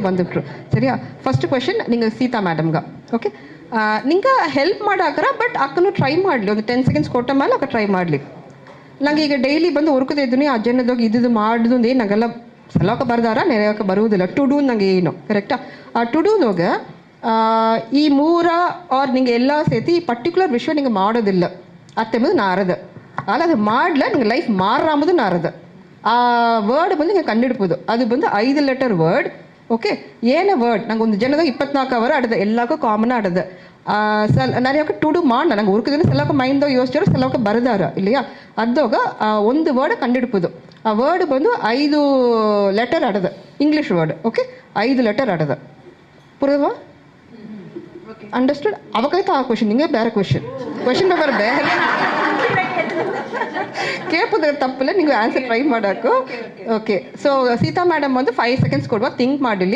ಬಂದುಬಿಟ್ರು ಸರಿಯಾ. First question ನಿಂಗೆ Sita ಮೇಡಮ್ಗೆ okay. ನಿಂಗೆ ಹೆಲ್ಪ್ ಮಾಡಾಕರ ಬಟ್ ಅಕ್ಕನು ಟ್ರೈ ಮಾಡಲಿ, ಒಂದು 10 ಸೆಕೆಂಡ್ಸ್ ಕೊಟ್ಟ ಮೇಲೆ ಅಕ್ಕ ಟ್ರೈ ಮಾಡಲಿ. ನಂಗೆ ಈಗ ಡೈಲಿ ಬಂದು ಹುರ್ಕದೇ ಇದ್ದೀನಿ ಅಜ್ಜನದೋಗಿ ಇದು ಮಾಡೋದು ಏನು ನಂಗೆಲ್ಲ ಸಲಕ ಬರ್ದಾರ ನೆರೆಯೋಕೆ ಬರುವುದಿಲ್ಲ. ಟು ಡೂ ನಂಗೆ ಏನು ಕರೆಕ್ಟಾ. ಆ ಟು ಡೂನೋಗ ಈ ಮೂರ ಆರ್ ನಿಂಗೆ ಎಲ್ಲ ಸೇತಿ ಈ ಪರ್ಟಿಕ್ಯುಲರ್ ವಿಷಯ ನಿಂಗೆ ಮಾಡೋದಿಲ್ಲ ಅತ್ತೆಂಬುದು ನಾರದ ಅಲ್ಲ, ಅದು ಮಾಡ್ಲ ನಿಂಗೆ ಲೈಫ್ ಮಾರ ಅಂಬುದು ನಾರದ. ಆ ವರ್ಡ್ ಬಂದು ಹಿಂಗೆ ಕಂಡಿಡ್ಬೋದು. ಅದು ಬಂದು 5 ಲೆಟರ್ ವರ್ಡ್ ಓಕೆ. ಏನ ವರ್ಡ್ ನಂಗೆ ಒಂದು ಜನದಾಗ 24 ಅವರ್ ಆಡದ ಎಲ್ಲಕ್ಕೂ ಕಾಮನ್ ಆಡದ. ನಾನು ಯಾಕೆ ಟು ಡೂ ಮಾಡ ನಂಗೆ ಹುರ್ಕದಿನ ಸಲಕ ಮೈಂಡ್ದಾಗ ಯೋಚಿಸ್ತಾರ ಸಲಕ ಬರದಾರ ಇಲ್ಲಿಯಾ ಅದಾಗ ಒಂದು ವರ್ಡ್ ಕಂಡಿಡ್ಬೋದು. ಆ ವರ್ಡ್ ಬಂದು 5 ಲೆಟರ್ ಆಡದ, ಇಂಗ್ಲೀಷ್ ವರ್ಡ್ ಓಕೆ. 5 ಲೆಟರ್ ಆಡದ ಪುರವಾ ಅಂಡರ್ಸ್ಟುಡ್. ಅವಕಾಯ್ತು ಆ ಕ್ವೆಶನ್ ನಿಂಗೆ ಬೇರೆ ಕ್ವೆಶನ್ ಪೇಪರ್ ಬೇರೆ ಕೇಳ್ಪದ ತಪ್ಪಲ್ಲ, ನೀವು ಆನ್ಸರ್ ಟ್ರೈ ಮಾಡೋಕು ಓಕೆ. ಸೊ ಸೀತಾ ಮೇಡಮ್ ಒಂದು 5 ಸೆಕೆಂಡ್ಸ್ ಕೊಡುವ ಥಿಂಕ್ ಮಾಡಿಲಿ.